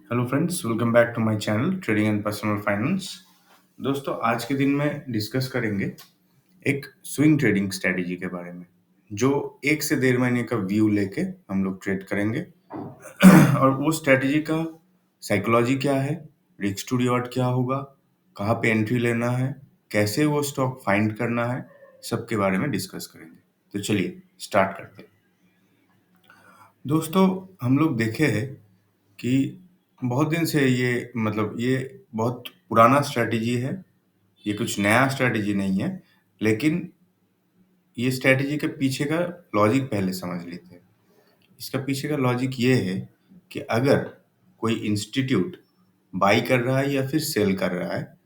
Hello friends, welcome back to my channel trading and personal finance. दोस्तों, आज के दिन में डिस्कस करेंगे एक स्विंग ट्रेडिंग स्ट्रेटजी के बारे में, जो 1 से 1.5 महीने का व्यू लेके हम लोग ट्रेड करेंगे। और वो स्ट्रेटजी का साइकोलॉजी क्या है, रिस्क टू रिवॉर्ड क्या होगा, कहाँ पे एंट्री लेना है, कैसे वो स्टॉक फाइंड करना है, सबके बारे में डिस्कस करेंगे। तो चलिए स्टार्ट करते हैं। दोस्तों, हम लोग देखे हैं कि बहुत दिन से ये बहुत पुराना स्ट्रैटेजी है। ये कुछ नया स्ट्रैटेजी नहीं है, लेकिन ये स्ट्रैटेजी के पीछे का लॉजिक पहले समझ लेते हैं। इसका पीछे का लॉजिक ये है कि अगर कोई इंस्टीट्यूट बाई कर रहा है या फिर सेल कर रहा है,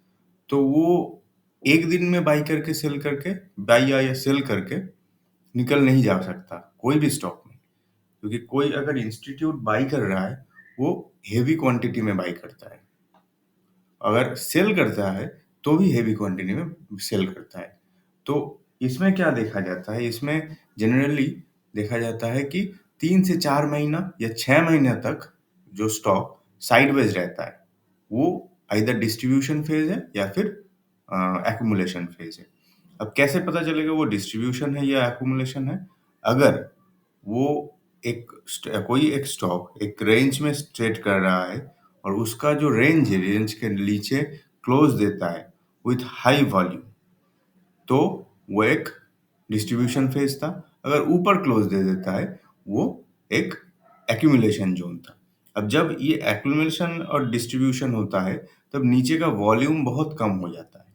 तो वो एक दिन में बाई या सेल करके निकल नहीं जा सकता कोई भी स्टॉक में। क्योंकि कोई अगर इंस्टीट्यूट बाई कर रहा है, वो हेवी क्वांटिटी में बाई करता है। अगर सेल करता है तो भी हेवी क्वांटिटी में सेल करता है। तो इसमें क्या देखा जाता है, इसमें जनरली देखा जाता है कि 3 से 4 महीना या 6 महीने तक जो स्टॉक साइडवेज रहता है, वो आइदर डिस्ट्रीब्यूशन फेज है या फिर एक्यूमुलेशन फेज है। अब कैसे पता चलेगा वो डिस्ट्रीब्यूशन है या एक्यूमुलेशन है? अगर वो कोई एक स्टॉक एक रेंज में ट्रेड कर रहा है और उसका जो रेंज के नीचे क्लोज देता है विथ हाई वॉल्यूम, तो वो एक डिस्ट्रीब्यूशन फेज था। अगर ऊपर क्लोज दे देता है, वो एक एक्यूमुलेशन जोन था। अब जब ये एक्यूमुलेशन और डिस्ट्रीब्यूशन होता है, तब नीचे का वॉल्यूम बहुत कम हो जाता है।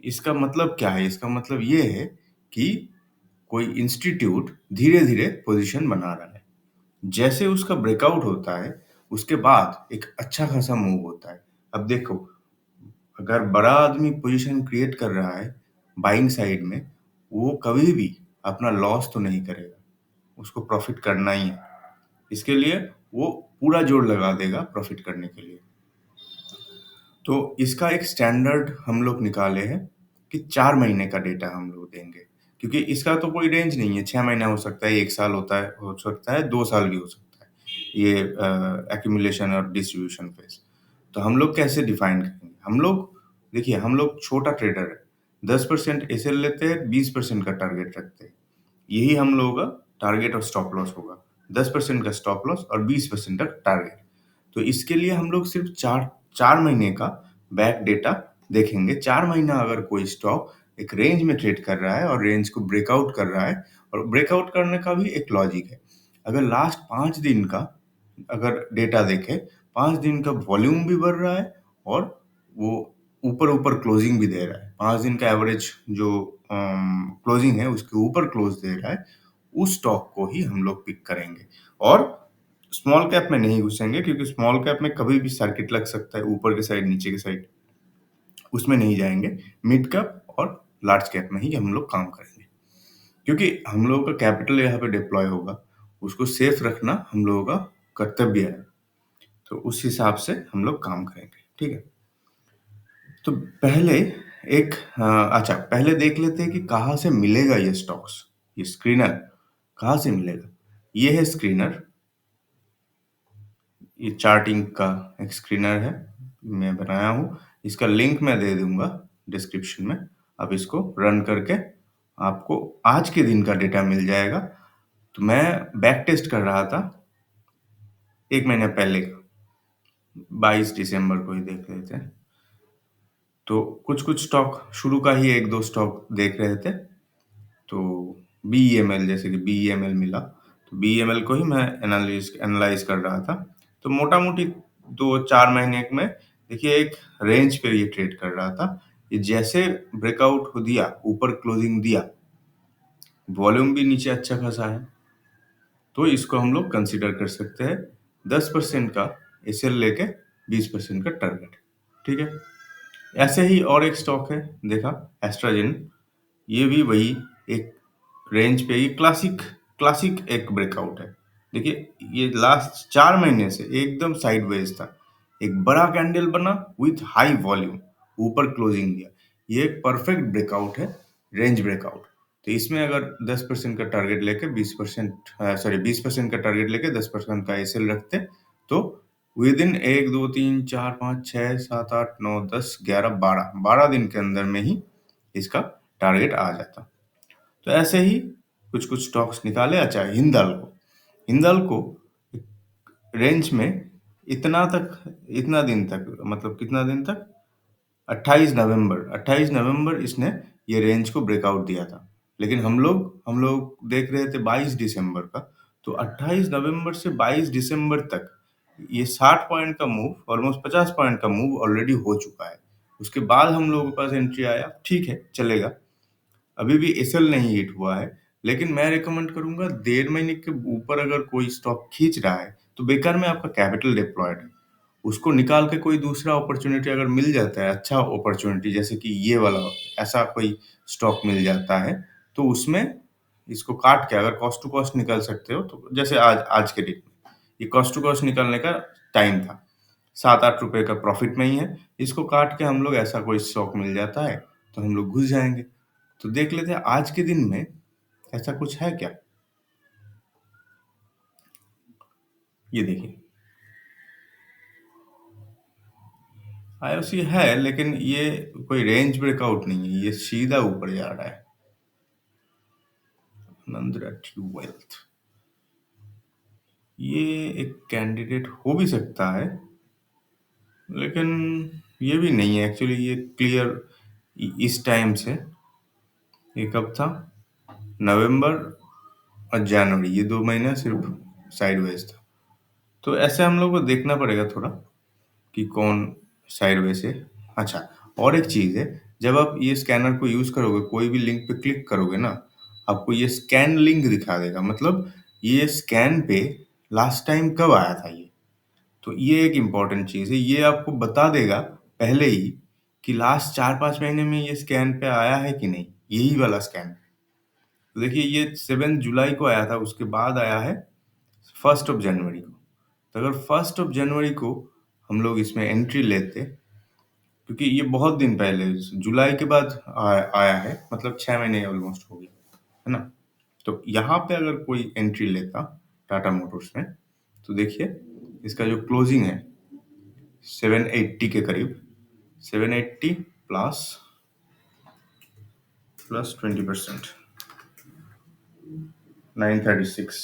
इसका मतलब क्या है? इसका मतलब ये है कि कोई इंस्टीट्यूट धीरे धीरे पोजीशन बना रहा है। जैसे उसका ब्रेकआउट होता है, उसके बाद एक अच्छा खासा मूव होता है। अब देखो, अगर बड़ा आदमी पोजीशन क्रिएट कर रहा है बाइंग साइड में, वो कभी भी अपना लॉस तो नहीं करेगा, उसको प्रॉफिट करना ही है। इसके लिए वो पूरा जोर लगा देगा प्रॉफिट करने के लिए। तो इसका एक स्टैंडर्ड हम लोग निकाले हैं कि 4 महीने का डेटा हम लोग देंगे, क्योंकि इसका तो कोई रेंज नहीं है। 6 महीना हो सकता है, 1 साल हो सकता है, 2 साल भी हो सकता है, ये एक्यूमुलेशन और डिस्ट्रीब्यूशन फेज। तो हम लोग कैसे डिफाइन करेंगे? हम लोग देखिए, हम लोग छोटा ट्रेडर है। 10% एसएल लेते हैं, 20% का टारगेट रखते हैं। यही हम लोगों का टारगेट और स्टॉप लॉस होगा। 10% का स्टॉप लॉस और 20% का टारगेट। तो इसके लिए हम लोग सिर्फ 4 महीने का बैक डेटा देखेंगे। 4 महीना अगर कोई स्टॉक एक रेंज में ट्रेड कर रहा है और रेंज को ब्रेकआउट कर रहा है, और ब्रेकआउट करने का भी एक लॉजिक है। अगर लास्ट 5 दिन का अगर डेटा देखें, 5 दिन का वॉल्यूम भी बढ़ रहा है और वो ऊपर ऊपर क्लोजिंग भी दे रहा है। 5 दिन का एवरेज जो क्लोजिंग है, उसके ऊपर क्लोज दे रहा है, उस स्टॉक को ही हम लोग पिक करेंगे। और स्मॉल कैप में नहीं घुसेंगे, क्योंकि स्मॉल कैप में कभी भी सर्किट लग सकता है, ऊपर के साइड नीचे के साइड, उसमें नहीं जाएंगे। मिड कैप और लार्ज कैप में ही हम लोग काम करेंगे, क्योंकि हम लोगों का कैपिटल यहाँ पे डिप्लॉय होगा, उसको सेफ रखना हम लोगों का कर्तव्य है। तो उस हिसाब से हम लोग काम करेंगे, ठीक है। तो पहले देख लेते हैं कि कहाँ से मिलेगा ये स्टॉक्स, ये स्क्रीनर कहाँ से मिलेगा। ये है स्क्रीनर, ये चार्टिंग का एक स्क्रीनर है, मैं बनाया हूँ। इसका लिंक मैं दे दूंगा डिस्क्रिप्शन में। आप इसको रन करके आपको आज के दिन का डेटा मिल जाएगा। तो मैं बैक टेस्ट कर रहा था 1 महीने पहले का, 22 दिसंबर को ही देख रहे थे। तो कुछ कुछ स्टॉक, शुरू का ही 1-2 स्टॉक देख रहे थे। तो बीईएमएल, जैसे कि बीईएमएल मिला, तो बीईएमएल को ही मैं एनालाइज कर रहा था। तो मोटा मोटी 2-4 महीने में देखिए एक रेंज पे ये ट्रेड कर रहा था। ये जैसे ब्रेकआउट हो दिया, ऊपर क्लोजिंग दिया, वॉल्यूम भी नीचे अच्छा खासा है, तो इसको हम लोग कंसिडर कर सकते हैं 10% का एसएल लेके 20% का टारगेट, ठीक है। ऐसे ही और एक स्टॉक है, देखा, एस्ट्राजेन। ये भी वही एक रेंज पे, ये क्लासिक क्लासिक एक ब्रेकआउट है। देखिए, ये लास्ट 4 महीने से एकदम साइडवेज था। एक बड़ा कैंडल बना विथ हाई वॉल्यूम, ऊपर क्लोजिंग दिया। ये एक परफेक्ट ब्रेकआउट है, रेंज ब्रेकआउट। तो इसमें अगर 10% का टारगेट लेके 20% का टारगेट लेके 10% का एसएल रखते, तो विद इन 1, 2, 3, 4, 5, 6, 7, 8, 9, 10, 11, 12, 12 दिन के अंदर में ही इसका टारगेट आ जाता। तो ऐसे ही कुछ-कुछ स्टॉक्स निकाले। अच्छा, हिंदाल्को रेंज में इतना दिन तक, मतलब कितना दिन तक, 28 नवंबर इसने ये रेंज को ब्रेकआउट दिया था। लेकिन हम लोग देख रहे थे 22 दिसंबर का, तो 28 नवंबर से 22 दिसंबर तक ये 60 पॉइंट का मूव, ऑलमोस्ट 50 पॉइंट का मूव ऑलरेडी हो चुका है। उसके बाद हम लोगों के पास एंट्री आया, ठीक है, चलेगा। अभी भी एसएल नहीं हिट हुआ है, लेकिन मैं रिकमेंड करूंगा 1.5 महीने के ऊपर अगर कोई स्टॉक खींच रहा है तो बेकार में आपका कैपिटल डिप्लॉयड है। उसको निकाल के कोई दूसरा अपॉर्चुनिटी अगर मिल जाता है, अच्छा अपॉर्चुनिटी, जैसे कि ये वाला, ऐसा कोई स्टॉक मिल जाता है, तो उसमें इसको काट के अगर कॉस्ट टू कॉस्ट निकाल सकते हो, तो जैसे आज आज के डेट में ये कॉस्ट टू कॉस्ट निकालने का टाइम था, 7-8 रुपए का प्रॉफिट में ही है। इसको काट के हम लोग, ऐसा कोई स्टॉक मिल जाता है तो हम लोग घुस जाएंगे। तो देख लेते हैं आज के दिन में ऐसा कुछ है क्या। ये देखिए, आईओसी है, लेकिन ये कोई रेंज ब्रेकआउट नहीं है, ये सीधा ऊपर जा रहा है। नंदरा ट्यूब वेल्थ, ये एक कैंडिडेट हो भी सकता है, लेकिन ये भी नहीं है एक्चुअली। ये क्लियर इस टाइम से, ये कब था, नवंबर और जनवरी, ये 2 महीना सिर्फ साइडवेज था। तो ऐसे हम लोग को देखना पड़ेगा थोड़ा कि कौन साइडवेज है। अच्छा, और एक चीज है, जब आप ये स्कैनर को यूज करोगे, कोई भी लिंक पे क्लिक करोगे ना, आपको ये स्कैन लिंक दिखा देगा, मतलब ये स्कैन पे लास्ट टाइम कब आया था ये। तो ये एक इम्पॉर्टेंट चीज है, ये आपको बता देगा पहले ही कि लास्ट 4-5 महीने में ये स्कैन पे आया है कि नहीं, यही वाला स्कैन। तो देखिए, ये 7 जुलाई को आया था, उसके बाद आया है 1 जनवरी को। तो अगर 1 जनवरी को हम लोग इसमें एंट्री लेते, क्योंकि ये बहुत दिन पहले, जुलाई के बाद आया है, मतलब 6 महीने ऑलमोस्ट हो गए, है ना। तो यहाँ पे अगर कोई एंट्री लेता टाटा मोटर्स में, तो देखिए इसका जो क्लोजिंग है 780 के करीब, 780 प्लस प्लस 20%, 936,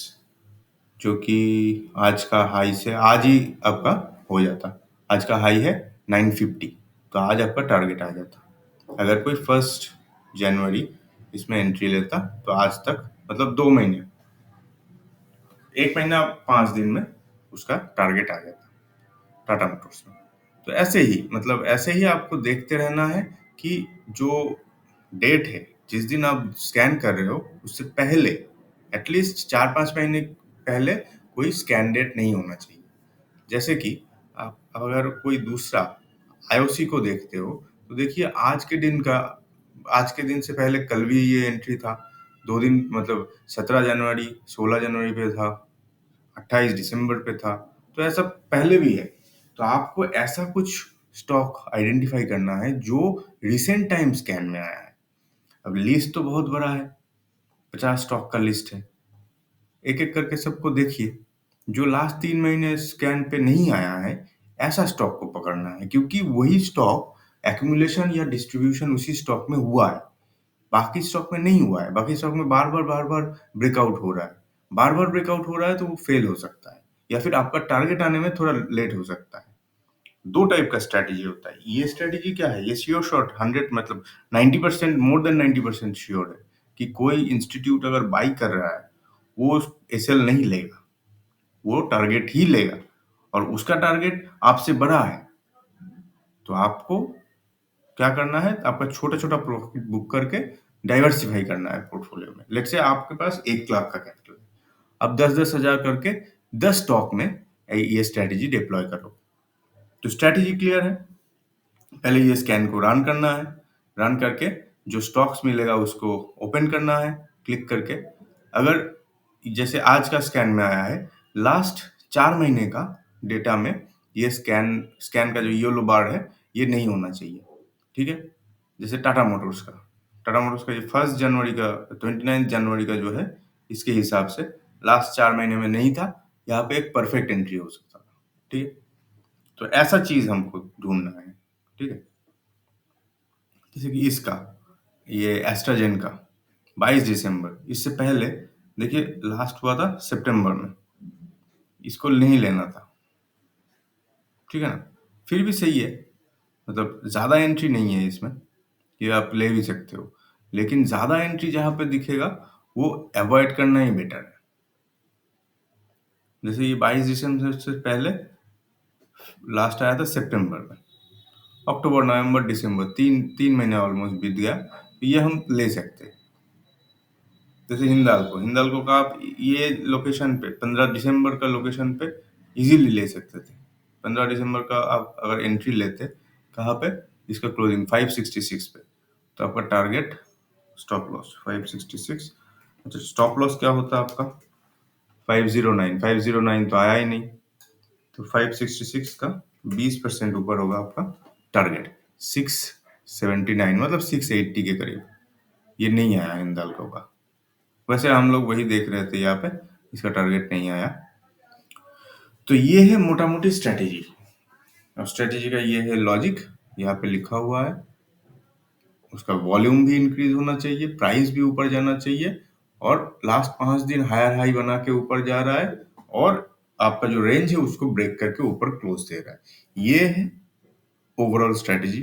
जो कि आज का हाई से आज ही आपका हो जाता। आज का हाई है 950, तो आज आपका टारगेट आ जाता। अगर कोई 1 जनवरी इसमें एंट्री लेता, तो आज तक, मतलब 2 महीने, 1 महीना 5 दिन में उसका टारगेट आ जाता टाटा मोटर्स में। तो ऐसे ही, मतलब ऐसे ही आपको देखते रहना है कि जो डेट है, जिस दिन आप स्कैन कर रहे हो, उससे पहले एटलीस्ट 4-5 महीने पहले कोई स्कैन डेट नहीं होना चाहिए। जैसे कि आप अगर कोई दूसरा आईओसी को देखते हो, तो देखिए आज के दिन से पहले कल भी ये एंट्री था, 2 दिन, मतलब 17 जनवरी, 16 जनवरी पे था, 28 दिसंबर पे था। तो ऐसा पहले भी है। तो आपको ऐसा कुछ स्टॉक आइडेंटिफाई करना है जो रिसेंट टाइम स्कैन में आया है। अब लिस्ट तो बहुत बड़ा है, 50 स्टॉक का लिस्ट है, एक एक करके सबको देखिए। जो लास्ट 3 महीने स्कैन पे नहीं आया है, ऐसा स्टॉक को पकड़ना है, क्योंकि वही स्टॉक एक्यूमुलेशन या डिस्ट्रीब्यूशन उसी स्टॉक में हुआ है, बाकी स्टॉक में नहीं हुआ है। बाकी स्टॉक में बार बार ब्रेकआउट हो रहा है, बार बार ब्रेकआउट हो रहा है, तो वो फेल हो सकता है, या फिर आपका टारगेट आने में थोड़ा लेट हो सकता है। दो टाइप का स्ट्रैटेजी होता है। ये स्ट्रैटेजी क्या है, ये श्योर शॉट 100, मतलब 90%, मोर देन 90% श्योर है कि कोई इंस्टीट्यूट अगर बाई कर रहा है, वो एसएल नहीं लेगा, वो टारगेट ही लेगा, और उसका टारगेट आपसे बड़ा है। तो आपको क्या करना है, आपका छोटा छोटा प्रॉफिट बुक करके डाइवर्सिफाई करना है पोर्टफोलियो में। लेट्स से आपके पास 1 लाख का कैपिटल है, अब 10-10 हजार करके 10 स्टॉक में ये स्ट्रैटेजी डिप्लॉय करो। तो स्ट्रैटेजी क्लियर है। पहले ये स्कैन को रन करना है, रन करके जो स्टॉक्स मिलेगा उसको ओपन करना है क्लिक करके। अगर जैसे आज का स्कैन में आया है, लास्ट 4 महीने का डेटा में ये स्कैन का जो येलो बार है, ये नहीं होना चाहिए, ठीक है। जैसे टाटा मोटर्स का ये 1 जनवरी का, 29 जनवरी का जो है, इसके हिसाब से लास्ट 4 महीने में नहीं था, यहाँ पे एक परफेक्ट एंट्री हो सकता था, ठीक है। तो ऐसा चीज़ हमको ढूँढना है, ठीक है? जैसे कि इसका, ये एस्ट्राजेनेका 22 दिसंबर, इससे पहले देखिए लास्ट हुआ था सितंबर में, इसको नहीं लेना था, ठीक है ना? फिर भी सही है, मतलब ज़्यादा एंट्री नहीं है इसमें, ये आप ले भी सकते हो। लेकिन ज़्यादा एंट्री जहाँ पे दिखेगा, वो अवॉइड करना ही बेटर है। जैसे ये 22 दिसंबर से पहले लास्ट आया था सितंबर में, अक्टूबर, नवंबर, दिसंबर, 3 महीने ऑलमोस्ट बीत गया, तो ये हम ले सकते हैं। जैसे हिंदाल्को का आप ये लोकेशन पे 15 दिसंबर का लोकेशन पे इजीली ले सकते थे। 15 दिसंबर का आप अगर एंट्री लेते, कहाँ पे? इसका क्लोजिंग 566 पे, तो आपका टारगेट स्टॉप लॉस 566। अच्छा, स्टॉप लॉस क्या होता है आपका? 509। 509 तो आया ही नहीं, तो 566 का 20% ऊपर होगा आपका टारगेट, 679 मतलब 680 के करीब। ये नहीं आया हिंदाल्को का। वैसे हम लोग वही देख रहे थे यहाँ पे, इसका टारगेट नहीं आया। तो ये है मोटा मोटी स्ट्रेटेजी। अब स्ट्रेटेजी का ये है लॉजिक, यहाँ पे लिखा हुआ है। उसका वॉल्यूम भी इंक्रीज होना चाहिए, प्राइस भी ऊपर जाना चाहिए, और लास्ट 5 दिन हायर हाई बना के ऊपर जा रहा है, और आपका जो रेंज है उसको ब्रेक करके ऊपर क्लोज दे रहा है। ये है ओवरऑल स्ट्रेटेजी।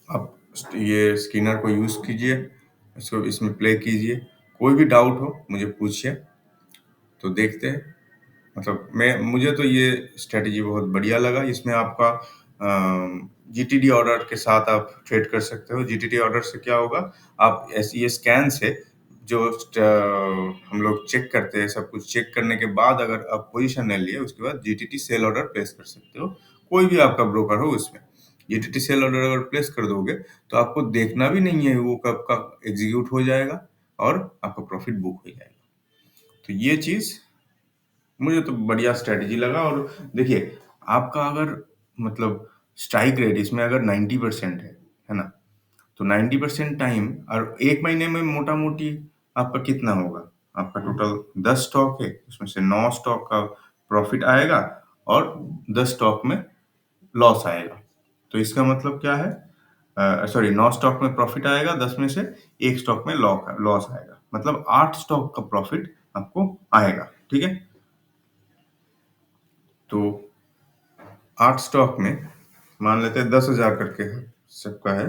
आप ये स्किनर को यूज कीजिए, इसको इसमें प्ले कीजिए। कोई भी डाउट हो मुझे पूछिए, तो देखते हैं। मतलब मुझे तो ये स्ट्रेटेजी बहुत बढ़िया लगा। इसमें आपका जीटीडी ऑर्डर के साथ आप ट्रेड कर सकते हो। जीटीडी ऑर्डर से क्या होगा, आप ऐसी ये स्कैन से जो हम लोग चेक करते हैं, सब कुछ चेक करने के बाद अगर आप पोजीशन ले लिए, उसके बाद जीटीटी सेल ऑर्डर प्लेस कर सकते हो। कोई भी आपका ब्रोकर हो, उसमें जीटीटी सेल ऑर्डर अगर प्लेस कर दोगे तो आपको देखना भी नहीं है वो कब का एग्जीक्यूट हो जाएगा, और आपका प्रॉफिट बुक हो जाएगा। तो ये चीज मुझे तो बढ़िया स्ट्रेटेजी लगा। और देखिए, आपका अगर मतलब स्ट्राइक रेट इसमें अगर 90% है ना, तो 90% टाइम, और 1 महीने में मोटा मोटी आपका कितना होगा? आपका टोटल 10 स्टॉक है, उसमें से 9 स्टॉक का प्रॉफिट आएगा और 10 स्टॉक में लॉस आएगा। तो इसका मतलब क्या है? सॉरी, 9 स्टॉक में प्रॉफिट आएगा, 10 में से 1 स्टॉक में लॉस आएगा, मतलब 8 स्टॉक का प्रॉफिट आपको आएगा, ठीक है? तो 8 स्टॉक में मान लेते हैं 10,000 करके सबका है,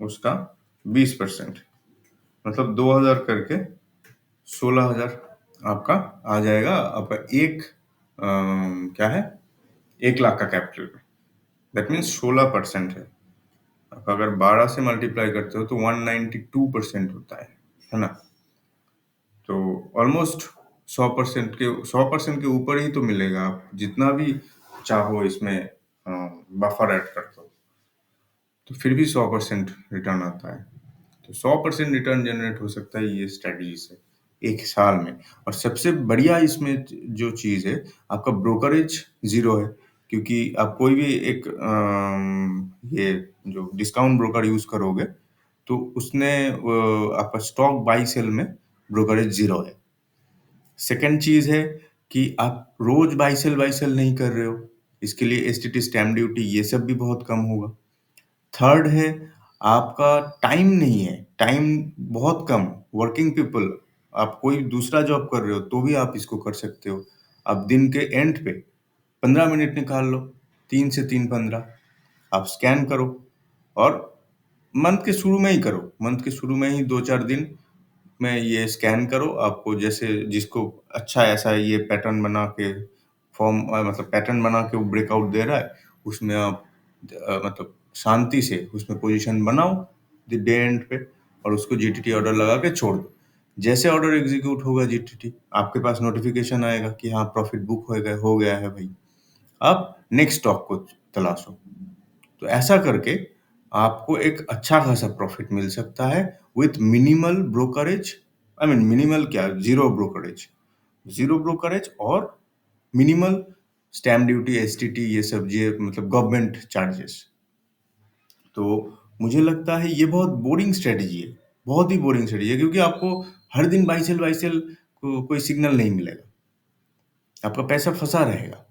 उसका 20%, मतलब 2,000 करके 16,000 आपका आ जाएगा। आपका क्या है, 1 लाख का कैपिटल में। दैट मीन्स 16% है। आप अगर 12 से मल्टीप्लाई करते हो तो 192% होता है ना? तो ऑलमोस्ट 100% के ऊपर ही तो मिलेगा। आप जितना भी चाहो इसमें बफर ऐड कर दो, तो फिर भी 100% रिटर्न आता है। तो 100% रिटर्न जनरेट हो सकता है ये स्ट्रेटजी से 1 साल में। और सबसे बढ़िया इसमें जो चीज़ है, आपका ब्रोकरेज ज़ीरो है, क्योंकि आप कोई भी एक ये जो डिस्काउंट ब्रोकर यूज़ करोगे, तो उसने आपका स्टॉक बाई सेल में ब्रोकरेज ज़ीरो है। सेकंड चीज़ है कि आप रोज बाई सेल नहीं कर रहे हो, इसके लिए एसटीटी स्टैम्प ड्यूटी ये सब भी बहुत कम होगा। थर्ड है, आपका टाइम नहीं है, टाइम बहुत कम। वर्किंग पीपल, आप कोई दूसरा जॉब कर रहे हो तो भी आप इसको कर सकते हो। आप दिन के एंड पे 15 मिनट निकाल लो, 3 से 3:15, आप स्कैन करो, और मंथ के शुरू में ही करो। मंथ के शुरू में ही 2-4 दिन में ये स्कैन करो। आपको जैसे जिसको अच्छा ऐसा ये पैटर्न बना के मतलब पैटर्न बना के वो ब्रेकआउट दे रहा है, उसमें आप मतलब शांति से उसमें पोजीशन बनाओ डे एंड पे, और उसको जीटीटी ऑर्डर लगा के छोड़ दो। जैसे ऑर्डर एग्जीक्यूट होगा जीटीटी, आपके पास नोटिफिकेशन आएगा कि हाँ प्रॉफिट बुक हो गया है भाई, अब नेक्स्ट स्टॉक को तलाशो। तो ऐसा करके आपको एक अच्छा खासा प्रॉफिट मिल सकता है with minimal brokerage. I mean minimal क्या, जीरो ब्रोकरेज और मिनिमल स्टैम्प ड्यूटी, एसटीटी, ये सब ये मतलब गवर्नमेंट चार्जेस। तो मुझे लगता है ये बहुत बोरिंग स्ट्रेटजी है, बहुत ही बोरिंग स्ट्रेटजी है, क्योंकि आपको हर दिन बाई सेल को कोई सिग्नल नहीं मिलेगा, आपका पैसा फंसा रहेगा।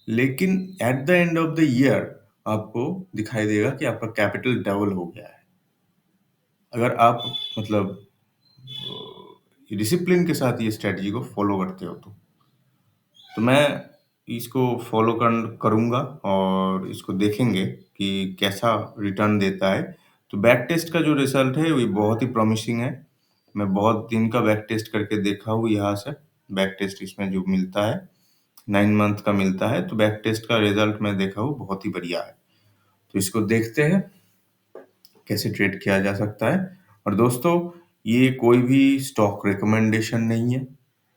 लेकिन at the end of the year आपको दिखाई देगा कि आपका कैपिटल डबल हो गया है। अगर आप मतलब डिसिप्लिन के साथ ये स्ट्रेटजी को फॉलो करते हो तो मैं इसको फॉलो करूँगा और इसको देखेंगे कि कैसा रिटर्न देता है। तो बैक टेस्ट का जो रिजल्ट है वो बहुत ही प्रॉमिसिंग है। मैं बहुत दिन का बैक टेस्ट करके देखा हूँ यहाँ से। बैक टेस्ट इसमें जो मिलता है 9 मंथ का मिलता है, तो बैक टेस्ट का रिजल्ट मैं देखा हूँ बहुत ही बढ़िया है। तो इसको देखते हैं कैसे ट्रेड किया जा सकता है। और दोस्तों, ये कोई भी स्टॉक रिकमेंडेशन नहीं है,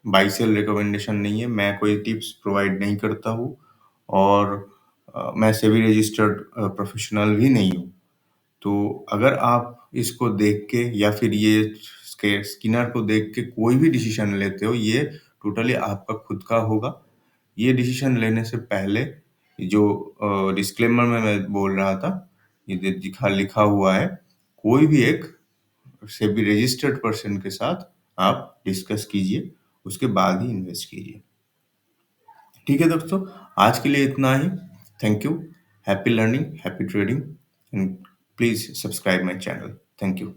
बाई सेल रिकमेंडेशन नहीं है, मैं कोई टिप्स प्रोवाइड नहीं करता हूँ और मैं सेबी रजिस्टर्ड प्रोफेशनल भी नहीं हूँ। तो अगर आप इसको देख के या फिर ये स्किनर को देख के कोई भी डिसीजन लेते हो, ये टोटली आपका खुद का होगा। ये डिसीजन लेने से पहले जो डिस्क्लेमर में मैं बोल रहा था, ये लिखा हुआ है, कोई भी एक सेबी रजिस्टर्ड पर्सन के साथ आप डिस्कस कीजिए, उसके बाद ही इन्वेस्ट कीजिए। ठीक है दोस्तों, आज के लिए इतना ही। Thank you. Happy learning, happy trading, and please subscribe my channel. Thank you.